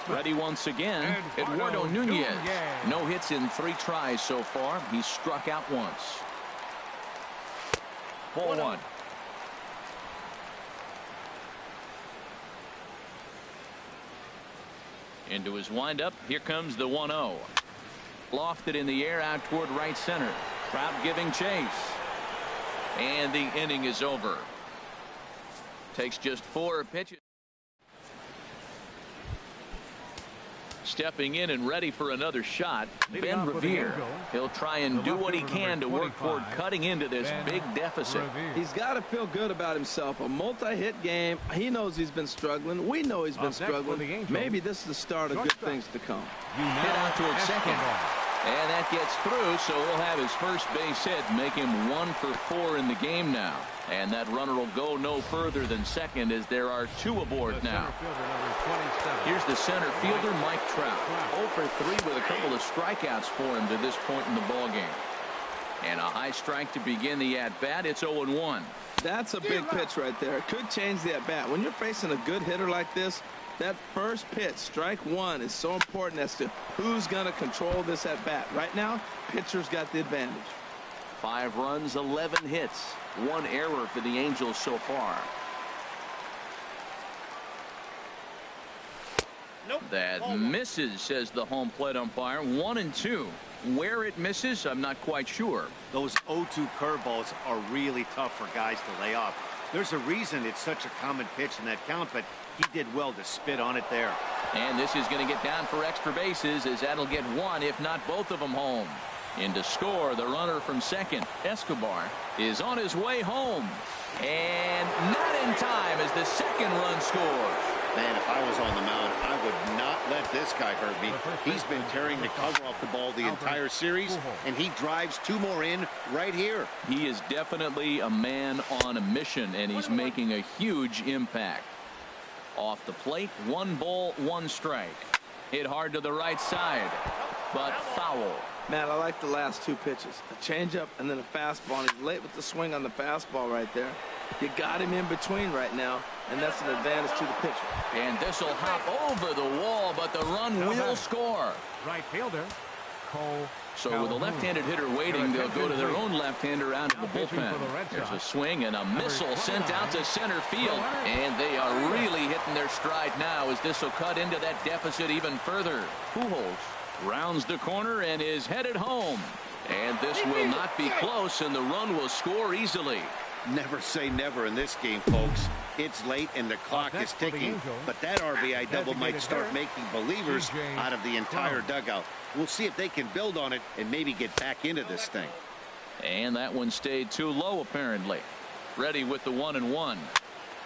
Ready once again, Eduardo Nunez. No hits in 3 tries so far. He's struck out once. Ball 1. Into his windup. Here comes the 1-0. Lofted in the air out toward right center. Trout giving chase. And the inning is over. Takes just 4 pitches. Stepping in and ready for another shot, Ben Revere. He'll try and do what he can to work toward cutting into this big deficit. He's got to feel good about himself. A multi-hit game. He knows he's been struggling. We know he's been struggling. Maybe this is the start of good things to come. Hit out towards second. And that gets through, so we'll have his first base hit, make him 1 for 4 in the game now. And that runner will go no further than second as there are 2 aboard now. Here's the center fielder, Mike Trout. 0 for 3 with a couple of strikeouts for him to this point in the ballgame. And a high strike to begin the at-bat. It's 0-1. That's a big pitch right there. It could change the at-bat. When you're facing a good hitter like this, that first pitch, strike 1, is so important as to who's going to control this at-bat. Right now, pitcher's got the advantage. 5 runs, 11 hits. 1 error for the Angels so far. That misses, says the home plate umpire. 1-2. Where it misses, I'm not quite sure. Those 0-2 curveballs are really tough for guys to lay off. There's a reason it's such a common pitch in that count, but he did well to spit on it there. And this is going to get down for extra bases, as that'll get 1, if not both of them, home. In to score, the runner from second, Escobar, is on his way home. And not in time as the second run scores. Man, if I was on the mound, I would not let this guy hurt me. He's been tearing the cover off the ball the entire series, and he drives 2 more in right here. He is definitely a man on a mission, and he's making a huge impact. Off the plate, 1 ball, 1 strike. Hit hard to the right side, but foul. Man, I like the last 2 pitches. A changeup and then a fastball. And he's late with the swing on the fastball right there. You got him in between right now, and that's an advantage to the pitcher. And this will hop over the wall, but the run will score. Right fielder, Cole. So with a left-handed hitter waiting, they'll go to their own left-hander out of the bullpen. There's a swing and a missile sent out to center field. And they are really hitting their stride now as this will cut into that deficit even further. Pujols rounds the corner and is headed home. And this will not be close, and the run will score easily. Never say never in this game, folks. It's late and the clock is ticking, but that RBI double might start making believers out of the entire dugout. We'll see if they can build on it and maybe get back into this thing. And that one stayed too low, apparently. Ready with the 1-1.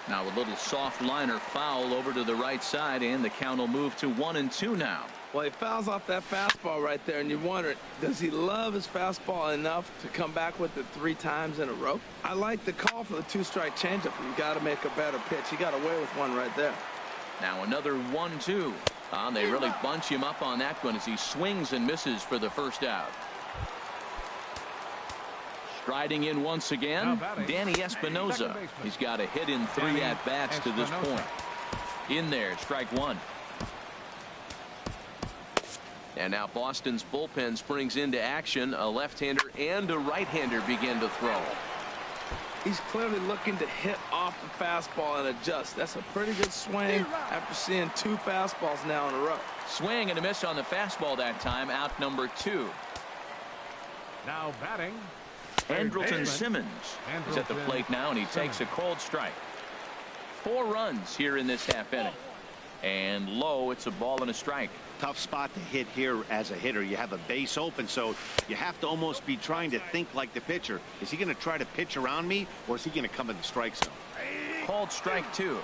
Now a little soft liner foul over to the right side, and the count will move to 1-2 now. Well, he fouls off that fastball right there, and you wonder, does he love his fastball enough to come back with it 3 times in a row? I like the call for the 2-strike changeup. You got to make a better pitch. He got away with one right there. Now another 1-2. They really bunch him up on that one as he swings and misses for the first out. Striding in once again, Danny Espinosa. He's got a hit in 3 at-bats to this point. In there, strike 1. And now Boston's bullpen springs into action. A left-hander and a right-hander begin to throw. He's clearly looking to hit off the fastball and adjust. That's a pretty good swing after seeing 2 fastballs now in a row. Swing and a miss on the fastball that time. Out number 2. Now batting, Andrelton Simmons is at the plate now, and he takes a cold strike. 4 runs here in this half inning. And low, it's a ball and a strike. Tough spot to hit here as a hitter. You have a base open, so you have to almost be trying to think like the pitcher. Is he going to try to pitch around me, or is he going to come in the strike zone? Called strike 2.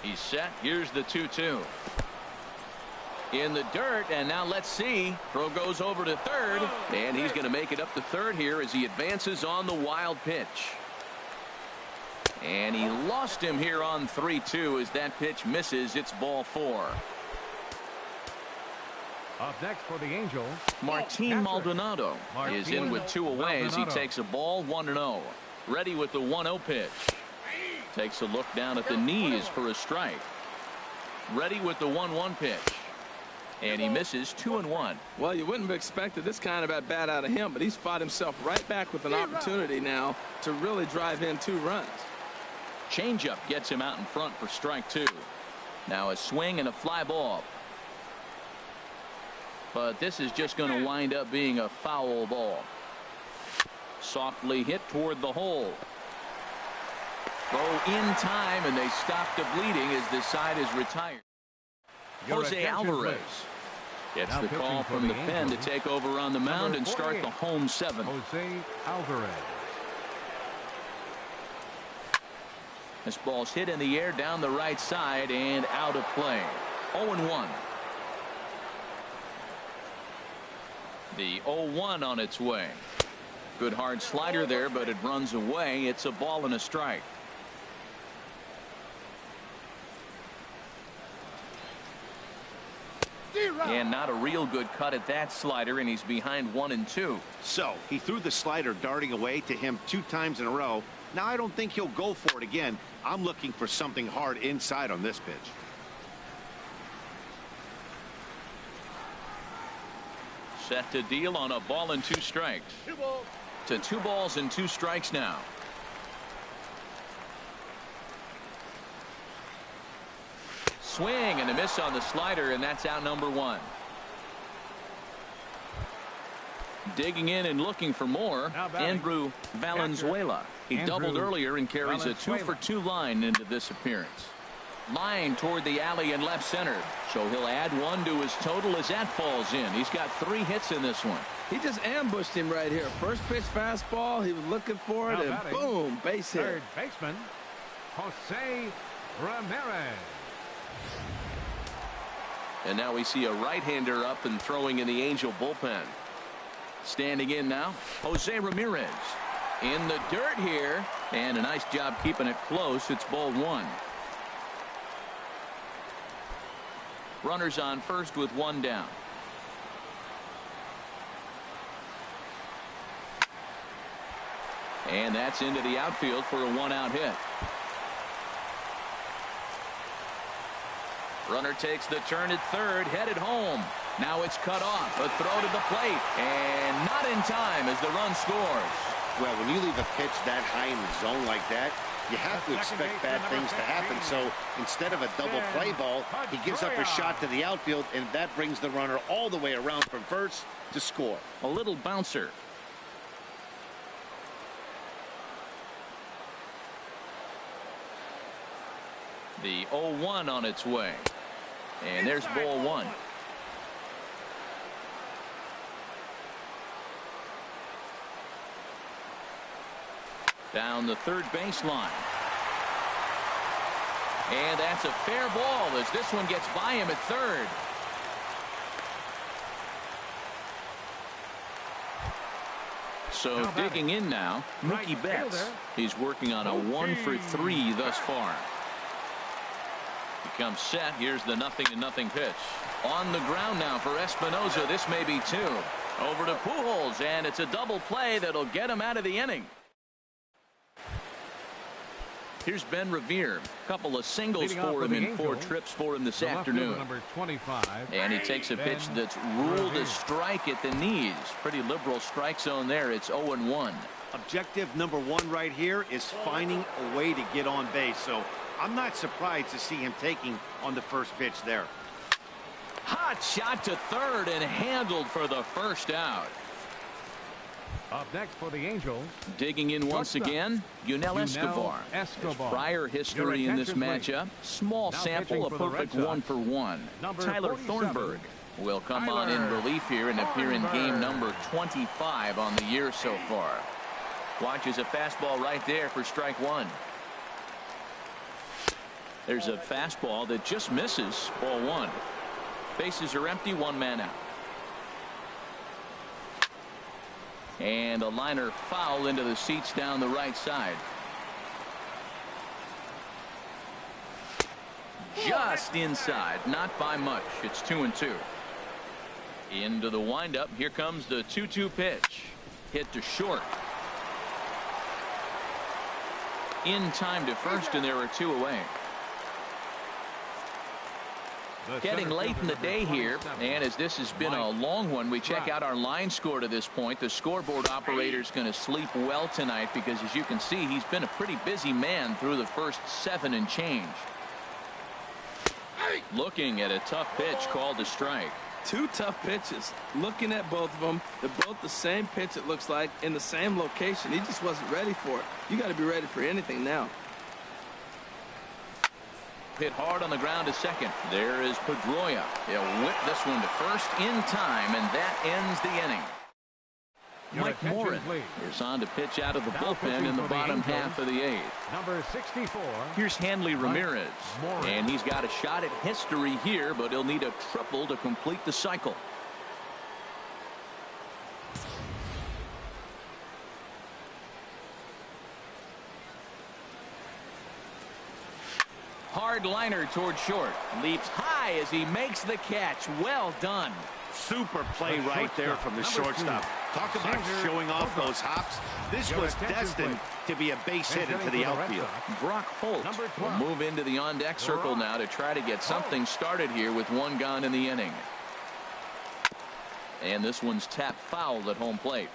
He's set. Here's the 2-2. In the dirt, and now let's see. Throw goes over to third, and he's going to make it up to third here as he advances on the wild pitch. And he lost him here on 3-2 as that pitch misses. It's ball 4. Up next for the Angels, Martin Maldonado is in with 2 away as he takes a ball 1-0. Ready with the 1-0 pitch. Takes a look down at the knees for a strike. Ready with the 1-1 pitch. And he misses 2-1. Well, you wouldn't have expected this kind of at bat out of him, but he's fought himself right back with an opportunity now to really drive in 2 runs. Changeup gets him out in front for strike 2. Now a swing and a fly ball. But this is just going to wind up being a foul ball. Softly hit toward the hole. Throw in time, and they stop the bleeding as the side is retired. Jose Alvarez gets the call from the pen to take over on the mound and start the home 7th. Jose Alvarez. This ball's hit in the air down the right side and out of play. 0-1. The 0-1 on its way. Good hard slider there, but it runs away. It's a ball and a strike. And not a real good cut at that slider, and he's behind 1-2. So he threw the slider darting away to him 2 times in a row. Now I don't think he'll go for it again. I'm looking for something hard inside on this pitch. Set to deal on a ball and 2 strikes. To 2 balls and 2 strikes now. Swing and a miss on the slider, and that's out number 1. Digging in and looking for more, Andrew Valenzuela. He doubled earlier and carries a 2-for-2 line into this appearance. Line toward the alley in left center. So he'll add 1 to his total as that falls in. He's got 3 hits in this one. He just ambushed him right here. First pitch fastball. He was looking for it, and boom, base hit. Third baseman, Jose Ramirez. And now we see a right-hander up and throwing in the Angel bullpen. Standing in now, Jose Ramirez. In the dirt here, and a nice job keeping it close. It's ball 1. Runners on first with 1 down. And that's into the outfield for a 1-out hit. Runner takes the turn at third, headed home. Now it's cut off. A throw to the plate, and not in time as the run scores. Well, when you leave a pitch that high in the zone like that, you have to expect bad things to happen. So instead of a double play ball, he gives up a shot to the outfield, and that brings the runner all the way around from first to score. A little bouncer. The 0-1 on its way. And there's ball 1. Down the third baseline. And that's a fair ball as this one gets by him at third. So digging in now, Mookie Betts. He's working on a 1-for-3 thus far. He comes set. Here's the 0-0 pitch. On the ground now for Espinosa. This may be 2. Over to Pujols, and it's a double play that'll get him out of the inning. Here's Ben Revere. A couple of singles for him in 4 trips for him this afternoon. Number 25. And he takes a pitch that's ruled a strike at the knees. Pretty liberal strike zone there. It's 0-1. Objective number 1 right here is finding a way to get on base. So I'm not surprised to see him taking on the first pitch there. Hot shot to third and handled for the first out. Up next for the Angels. Digging in once again, Yunel Escobar. Prior history in this matchup. Small sample, a perfect 1-for-1. Tyler Thornburg will come on in relief here and appear in game number 25 on the year so far. Watches a fastball right there for strike one. There's a fastball that just misses. Ball one. Bases are empty, one man out. And a liner foul into the seats down the right side. Just inside, not by much. It's 2-2. Into the windup. Here comes the 2-2 pitch. Hit to short. In time to first, and there are two away. Getting late in the day here, and as this has been a long one, we check out our line score to this point. The scoreboard operator's going to sleep well tonight because, as you can see, he's been a pretty busy man through the first 7 and change. Looking at a tough pitch called a strike. Two tough pitches. Looking at both of them, they're both the same pitch, it looks like, in the same location. He just wasn't ready for it. You got to be ready for anything now. Hit hard on the ground to second. There is Pedroia. He'll whip this one to first in time, and that ends the inning. Mike Morin is on to pitch out of the bullpen in the bottom half of the 8th. Number 64. Here's Hanley Ramirez, and he's got a shot at history here, but he'll need a triple to complete the cycle. Hard liner toward short. Leaps high as he makes the catch. Well done. Super play right there from the shortstop. Talk about showing off those hops. This was destined to be a base hit into the outfield. Brock Holt will move into the on-deck circle now to try to get something started here with one gone in the inning. And this one's tapped foul at home plate.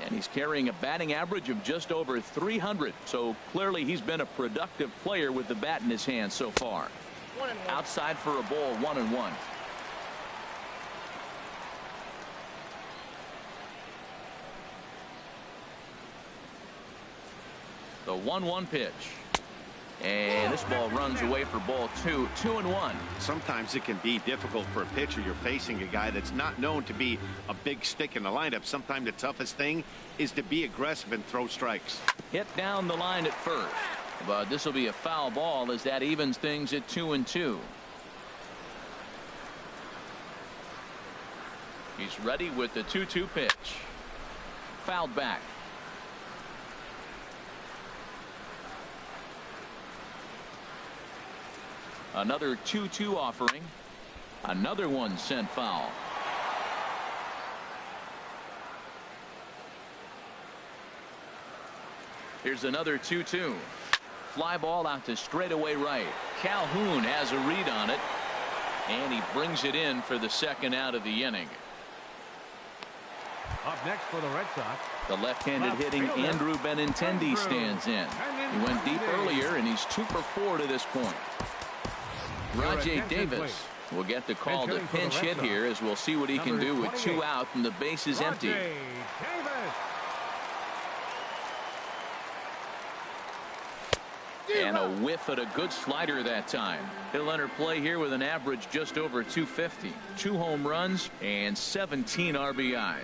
And he's carrying a batting average of just over 300. So clearly he's been a productive player with the bat in his hand so far. Outside for a ball, 1-1. The 1-1 pitch. And this ball runs away for ball 2. 2-1. Sometimes it can be difficult for a pitcher. You're facing a guy that's not known to be a big stick in the lineup. Sometimes the toughest thing is to be aggressive and throw strikes. Hit down the line at first. But this will be a foul ball as that evens things at 2-2. He's ready with the 2-2 pitch. Fouled back. Another 2-2 offering. Another one sent foul. Here's another 2-2. Fly ball out to straightaway right. Calhoun has a read on it, and he brings it in for the second out of the inning. Up next for the Red Sox. The left-handed hitting Andrew Benintendi stands in. He went deep earlier, and he's 2 for 4 to this point. Rajay Davis will get the call to pinch hit here, as we'll see what he can do with 2 out and the bases empty. And a whiff at a good slider that time. He'll enter play here with an average just over 250. 2 home runs and 17 RBIs.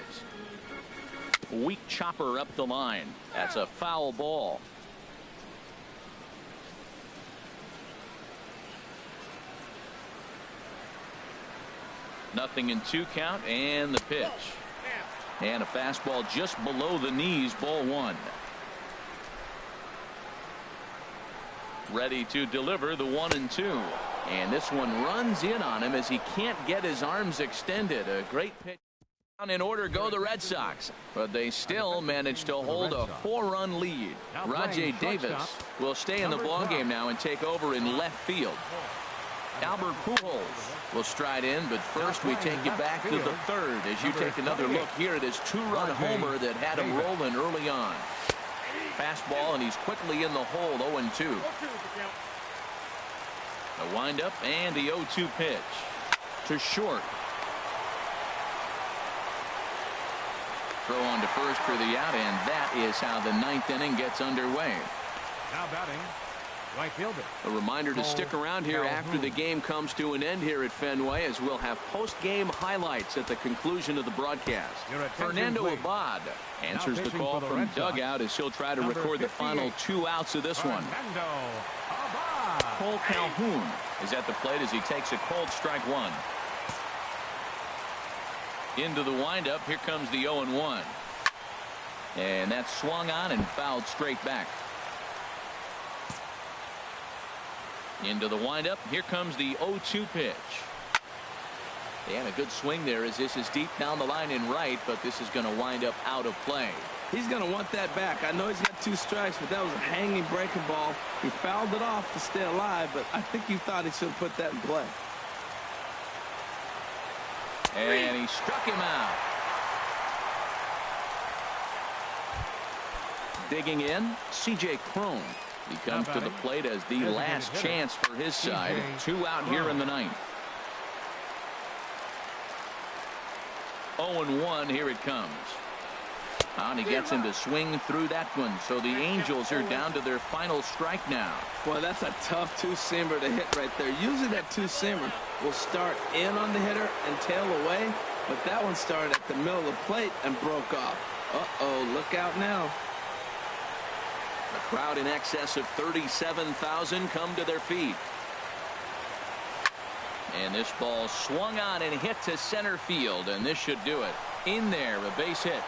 Weak chopper up the line. That's a foul ball. Nothing in 2 count, and the pitch. And a fastball just below the knees, ball 1. Ready to deliver the 1-2. And this one runs in on him as he can't get his arms extended. A great pitch. In order go the Red Sox, but they still manage to hold a 4-run lead. Rajay Davis will stay in the ballgame now and take over in left field. Albert Pujols will stride in, but first we take you back to the 3rd as you take another look here at his 2-run homer that had him rolling early on. Fastball, and he's quickly in the hole. 0-2. The windup and the 0-2 pitch to short. throw on to first for the out, and that is how the ninth inning gets underway. Now batting, right fielder. A reminder to stick around here after the game comes to an end here at Fenway, as we'll have post-game highlights at the conclusion of the broadcast. Fernando Abad answers the call from dugout as he'll try to record the final 2 outs of this one. Cole Calhoun is at the plate as he takes a cold strike 1. Into the windup. Here comes the 0-1. And that's swung on and fouled straight back. Into the windup. Here comes the 0-2 pitch. And a good swing there as this is deep down the line in right, but this is going to wind up out of play. He's going to want that back. I know he's got 2 strikes, but that was a hanging breaking ball. He fouled it off to stay alive, but I think you thought he should have put that in play. And he struck him out. Digging in, C.J. Cron. He comes to the plate as the last chance for his side. 2 out here in the ninth. 0-1. Here it comes. And he gets him to swing through that one. So the Angels are down to their final strike now. Boy, that's a tough 2-seamer to hit right there. Usually that 2-seamer will start in on the hitter and tail away, but that one started at the middle of the plate and broke off. Uh-oh, look out now. A crowd in excess of 37,000 come to their feet. And this ball swung on and hit to center field, and this should do it. In there, a base hit.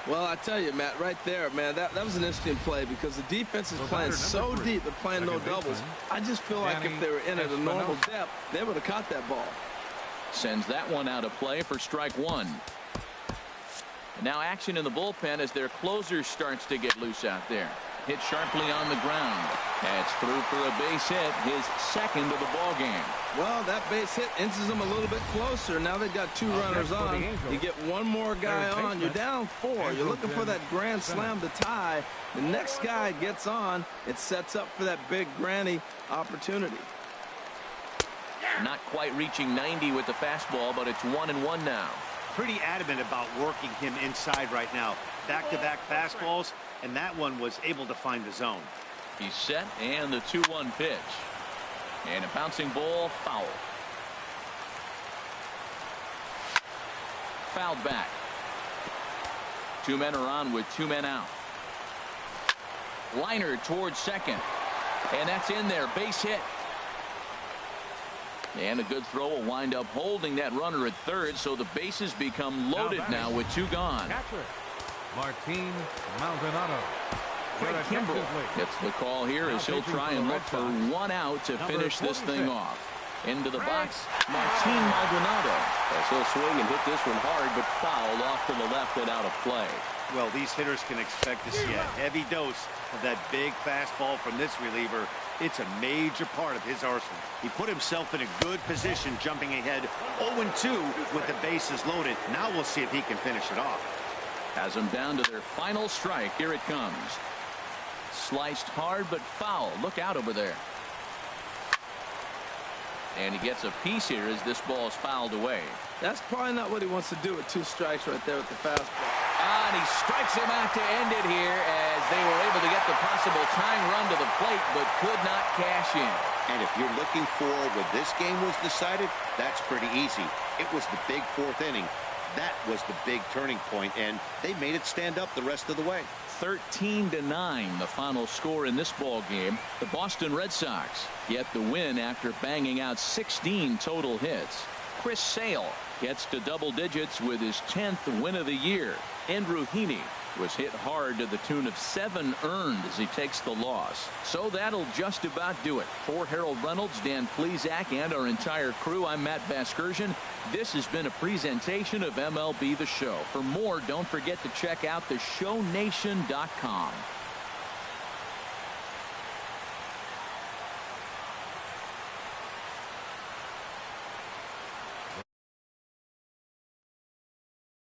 Well, I tell you, Matt, right there, man, that was an interesting play because the defense is playing so deep, they're playing no doubles. I just feel like if they were in at a normal depth, they would have caught that ball. Sends that one out of play for strike 1. And now action in the bullpen as their closer starts to get loose out there. Hit sharply on the ground. That's through for a base hit, his second of the ball game. Well, that base hit inches them a little bit closer. Now they've got 2 runners on. You get one more guy on. You're down 4. You're looking for that grand slam to tie. The next guy gets on. It sets up for that big granny opportunity. Not quite reaching 90 with the fastball, but it's 1-1 now. Pretty adamant about working him inside right now. Back-to-back fastballs, and that one was able to find the zone. He's set, and the 2-1 pitch. And a bouncing ball, foul. Fouled back. 2 men are on with 2 men out. Liner towards second. And that's in there, base hit. And a good throw will wind up holding that runner at third, so the bases become loaded now with 2 gone. Martin Maldonado. Craig Kimbrell gets the call here as he'll try and look for 1 out to finish this thing off. Into the box, Martin Maldonado, as he'll swing and hit this one hard, but fouled off to the left and out of play. Well, these hitters can expect to see a heavy dose of that big fastball from this reliever. It's a major part of his arsenal. He put himself in a good position jumping ahead 0-2 with the bases loaded. Now we'll see if he can finish it off. Has them down to their final strike. Here it comes. Sliced hard but foul. Look out over there. And he gets a piece here as this ball is fouled away. That's probably not what he wants to do with 2 strikes right there with the fastball. And he strikes him out to end it here as they were able to get the possible tying run to the plate but could not cash in. And if you're looking for when this game was decided, that's pretty easy. It was the big 4th inning. That was the big turning point, and they made it stand up the rest of the way. 13-9 the final score in this ball game. The Boston Red Sox get the win after banging out 16 total hits. Chris Sale gets to double digits with his 10th win of the year. Andrew Heaney was hit hard to the tune of 7 earned as he takes the loss. So that'll just about do it. For Harold Reynolds, Dan Plesac, and our entire crew, I'm Matt Vasgersian. This has been a presentation of MLB The Show. For more, don't forget to check out theshownation.com.